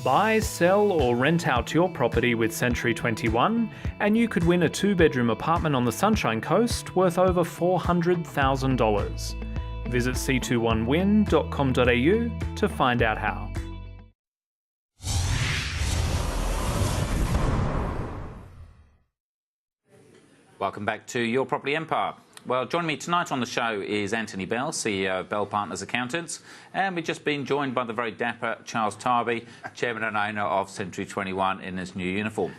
Buy, sell or rent out your property with Century 21 and you could win a 2-bedroom apartment on the Sunshine Coast worth over $400,000. Visit c21win.com.au to find out how. Welcome back to Your Property Empire. Well, joining me tonight on the show is Anthony Bell, CEO of Bell Partners Accountants, and we've just been joined by the very dapper Charles Tarbey, Chairman and owner of Century 21 in his new uniform.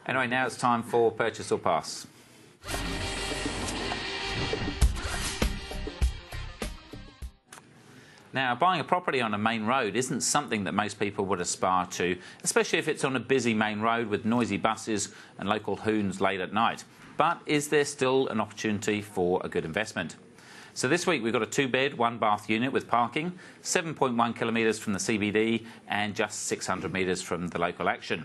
Anyway, now it's time for Purchase or Pass. Now, buying a property on a main road isn't something that most people would aspire to, especially if it's on a busy main road with noisy buses and local hoons late at night. But is there still an opportunity for a good investment? So this week we've got a 2-bed, 1-bath unit with parking, 7.1 kilometres from the CBD and just 600 metres from the local action.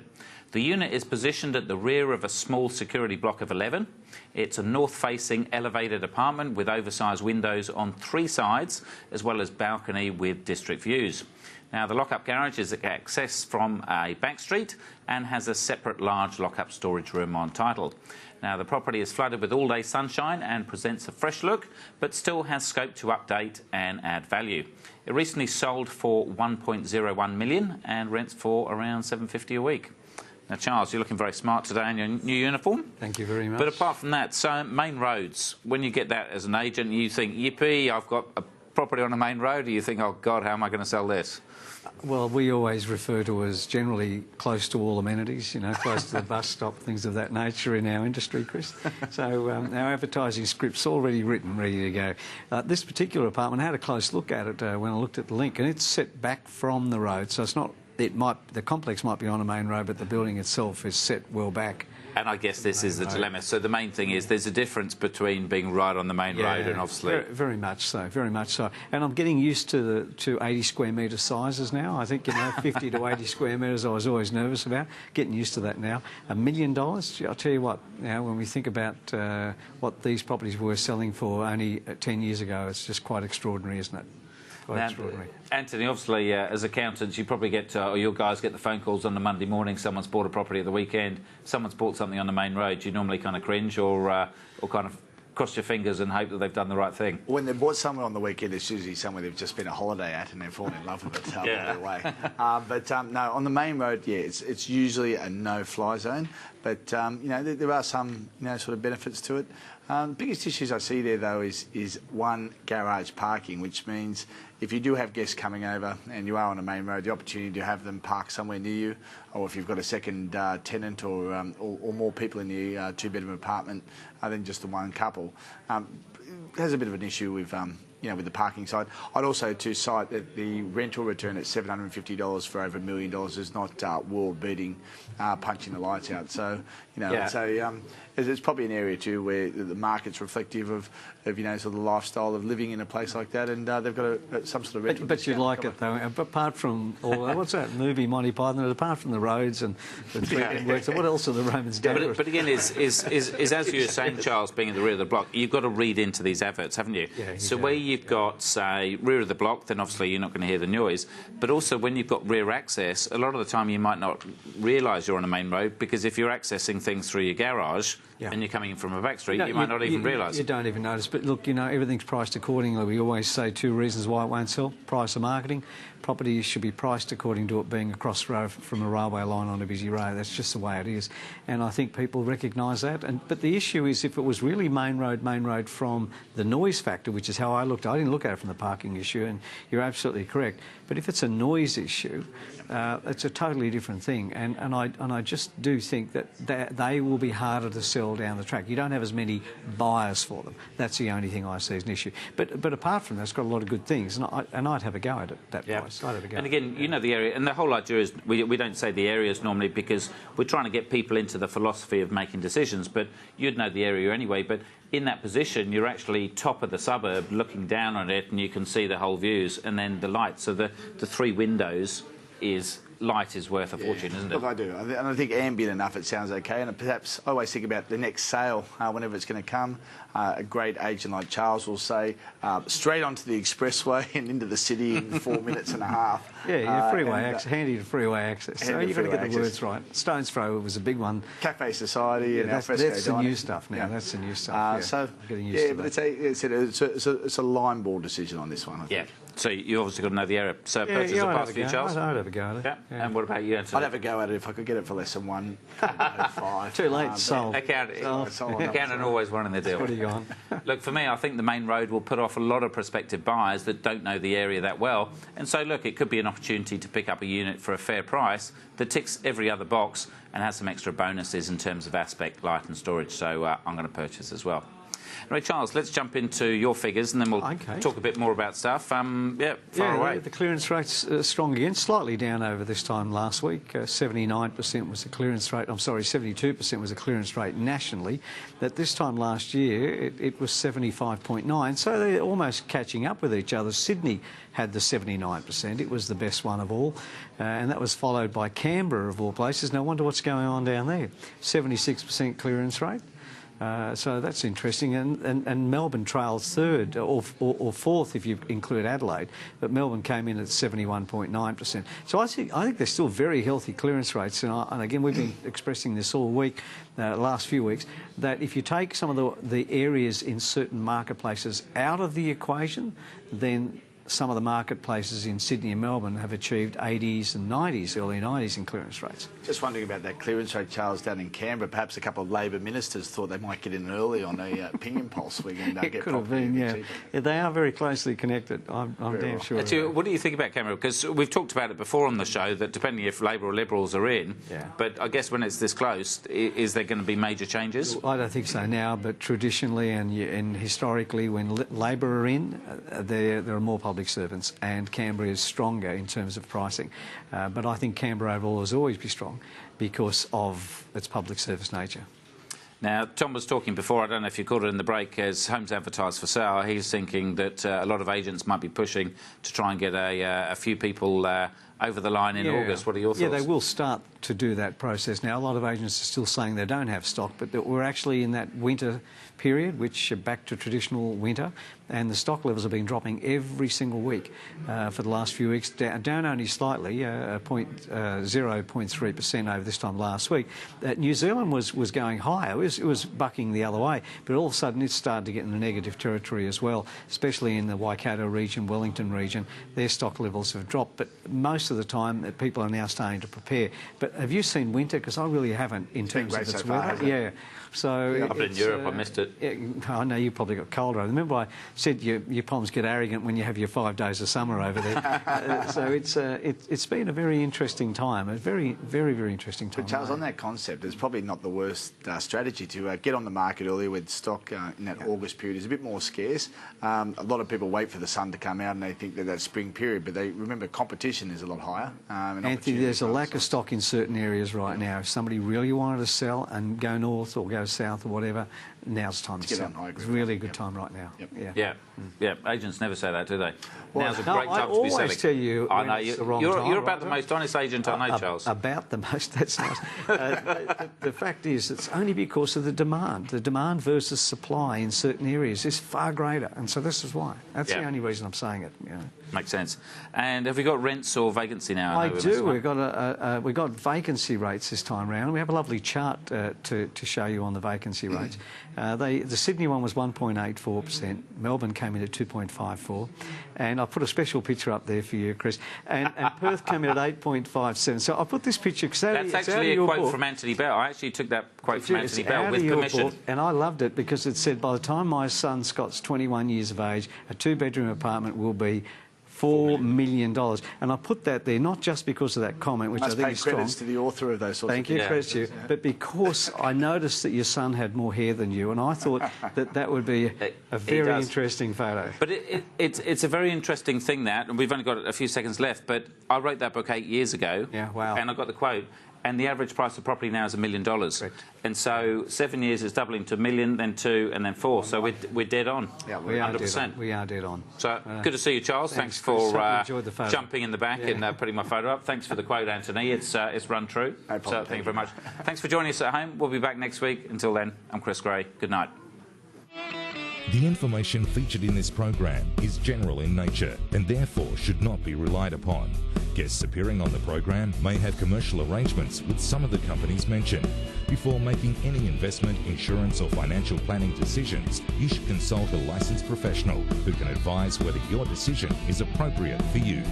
The unit is positioned at the rear of a small security block of 11. It's a north-facing elevated apartment with oversized windows on 3 sides, as well as balcony with district views. Now, the lock-up garage is accessed from a back street and has a separate large lock-up storage room on title. Now, the property is flooded with all-day sunshine and presents a fresh look, but still has scope to update and add value. It recently sold for $1.01 million and rents for around $750 a week. Now, Charles, you're looking very smart today in your new uniform. Thank you very much. But apart from that, so main roads, when you get that as an agent, you think, yippee, I've got a property on a main road, or you think, oh, God, how am I going to sell this? Well, we always refer to as generally close to all amenities, you know, close to the bus stop, things of that nature in our industry, Chris. So our advertising script's already written, ready to go. This particular apartment, I had a close look at it when I looked at the link, and it's set back from the road, so it's not. The complex might be on a main road, but the building itself is set well back. And I guess this is the dilemma. So the main thing is there's a difference between being right on the main road and obviously... Very much so, very much so. And I'm getting used to 80 square metre sizes now. I think, 50 to 80 square metres I was always nervous about. Getting used to that now. $1 million, I'll tell you what, when we think about what these properties were selling for only 10 years ago, it's just quite extraordinary, isn't it? Now, Anthony, obviously, as accountants, you probably get, or your guys get the phone calls on the Monday morning, someone's bought a property at the weekend, someone's bought something on the main road. Do you normally kind of cringe or kind of cross your fingers and hope that they've done the right thing? When they bought somewhere on the weekend, it's usually somewhere they've just been a holiday at and they've fallen in love with it right away. But no, on the main road, it's usually a no-fly zone. But there are some sort of benefits to it. The biggest issues I see there, though, is one, garage parking, which means if you do have guests coming over and you are on a main road, the opportunity to have them park somewhere near you, or if you've got a second tenant or more people in the 2-bedroom apartment than just the one couple, has a bit of an issue with with the parking side. I'd also cite that the rental return at $750 for over $1 million is not world-beating, punching the lights out. So it's probably an area too where the market's reflective of sort of the lifestyle of living in a place like that, and they've got some sort of rental. But you like it though. Apart from what's that movie, Monty Python? Apart from the roads and the three networks, what else are the Romans doing? But again, is as you were saying, Charles, being at the rear of the block, you've got to read into these adverts, haven't you? Yeah, so where you've got, say, rear of the block, then obviously you're not going to hear the noise. But also when you've got rear access, a lot of the time you might not realise you're on a main road, because if you're accessing things through your garage and you're coming in from a back street, you might not even realise. You don't even notice. But look, everything's priced accordingly. We always say 2 reasons why it won't sell: price of marketing. Property should be priced according to it being across the road from a railway line on a busy road. That's just the way it is, and I think people recognise that. But the issue is, if it was really main road from the noise factor, which is how I looked. I didn't look at it from the parking issue, and you're absolutely correct. But if it's a noise issue, it's a totally different thing. And I just do think that they will be harder to sell down the track. You don't have as many buyers for them. That's the only thing I see as an issue. But apart from that, it's got a lot of good things, and I'd have a go at it, that price. And again, the area, and the whole idea is we don't say the areas normally because we're trying to get people into the philosophy of making decisions, but you'd know the area anyway. But in that position, you're actually top of the suburb looking down on it, and you can see the whole views, and then the lights. So the 3 windows is light is worth a fortune, isn't it? Look, I do. And I think ambient enough, it sounds okay. And perhaps I always think about the next sale, whenever it's going to come. A great agent like Charles will say, straight onto the expressway and into the city in 4 minutes and a half. Yeah, freeway access, handy to freeway access. So you've got to get the words right. Stone's Throw was a big one. Cafe Society and alfresco that's the new stuff now. That's the new stuff. So getting used to but that. it's a line ball decision on this one. I think. So you obviously got to know the area. So purchase a pass for you, Charles? I'd have a go at it. Yeah. And what about you, Anthony? I'd have a go at it if I could get it for less than 1.05. Too late, sold. Accountant always running the deal. What are you on? Look, for me, I think the main road will put off a lot of prospective buyers that don't know the area that well. And so, look, it could be an opportunity to pick up a unit for a fair price that ticks every other box and has some extra bonuses in terms of aspect, light and storage. So I'm going to purchase as well. Right, Charles, let's jump into your figures and then we'll talk a bit more about stuff. Far away. The clearance rate's strong again, slightly down over this time last week. 79% was the clearance rate. I'm sorry, 72% was the clearance rate nationally. At this time last year, it was 75.9, so they're almost catching up with each other. Sydney had the 79%. It was the best one of all, and that was followed by Canberra, of all places. No wonder what's going on down there. 76% clearance rate. So that's interesting, and Melbourne trails third or fourth if you include Adelaide, but Melbourne came in at 71.9%. So I think they're still very healthy clearance rates, and again we've been expressing this all week, last few weeks, that if you take some of the areas in certain marketplaces out of the equation, then some of the marketplaces in Sydney and Melbourne have achieved 80s and 90s, early 90s in clearance rates. Just wondering about that clearance rate, Charles, down in Canberra. Perhaps a couple of Labor ministers thought they might get in early on a ping impulse. We can it get could have been, yeah. They are very closely connected. I'm damn sure. Actually, what do you think about Canberra? Because we've talked about it before on the show, that depending if Labor or Liberals are in, but I guess when it's this close, is there going to be major changes? I don't think so now, but traditionally and historically, when Labor are in, there are more public servants, and Canberra is stronger in terms of pricing. But I think Canberra overall will always be strong because of its public service nature. Now, Tom was talking before, I don't know if you caught it in the break, as homes advertised for sale, he's thinking that a lot of agents might be pushing to try and get a few people over the line in August. What are your thoughts? Yeah, they will start to do that process now. A lot of agents are still saying they don't have stock, but that we're actually in that winter period, which are back to traditional winter, and the stock levels have been dropping every single week for the last few weeks, down only slightly, 0.3% over this time last week. New Zealand was going higher. It was bucking the other way, but all of a sudden it started to get in the negative territory as well, especially in the Waikato region, Wellington region. Their stock levels have dropped, but most of the time people are now starting to prepare. But have you seen winter? Because I really haven't in terms of its weather. Yeah. So I've been in Europe, I missed it. Yeah, I know you probably got colder. I remember I said your palms get arrogant when you have your 5 days of summer over there. So it's been a very interesting time, a very, very, very interesting time. But Charles, on that concept, it's probably not the worst strategy to get on the market earlier with stock in that August period. Is a bit more scarce. A lot of people wait for the sun to come out and they think that spring period, but they remember competition is a lot higher. Anthony, there's a lack of stock in certain areas right now. If somebody really wanted to sell and go north or go south or whatever, now's the time to sell. It's really a good time right now. Yeah. Agents never say that, do they? Now's a great time to be selling. I always tell you I know it's the wrong time. You're about the most honest agent I know, Charles. About the most, that's nice. The fact is, it's only because of the demand. The demand versus supply in certain areas is far greater, and so this is why. That's the only reason I'm saying it. You know. Makes sense. And have we got rents or vacancy now? I do. We've got vacancy rates this time round. We have a lovely chart to show you on the vacancy rates. The Sydney one was 1.84%. Melbourne came in at 2.54%. And I put a special picture up there for you, Chris. And Perth came in at 8.57%. So I put this picture because that's actually a quote from Anthony Bell. I actually took that quote from Anthony Bell with permission. And I loved it because it said, by the time my son Scott's 21 years of age, a 2-bedroom apartment will be $4 million. And I put that there not just because of that comment, which I think is strong. Credits to the author of those sorts of things. Thank you, credits to you. But because I noticed that your son had more hair than you, and I thought that would be a very interesting photo. But it's a very interesting thing, that, and we've only got a few seconds left, but I wrote that book 8 years ago. Yeah, wow. And I got the quote. and the average price of property now is $1 million. Correct. And so 7 years is doubling to $1 million, then 2, and then 4. So we're dead on. Yeah, We are 100%. dead on. We are dead on. So good to see you, Charles. Thanks Chris. for Enjoyed the photo. jumping in the back and putting my photo up. Thanks for the quote, Anthony. It's run true. No problem. So thank you very much. Thanks for joining us at home. We'll be back next week. Until then, I'm Chris Gray. Good night. The information featured in this program is general in nature and therefore should not be relied upon. Guests appearing on the program may have commercial arrangements with some of the companies mentioned. Before making any investment, insurance or financial planning decisions, you should consult a licensed professional who can advise whether your decision is appropriate for you.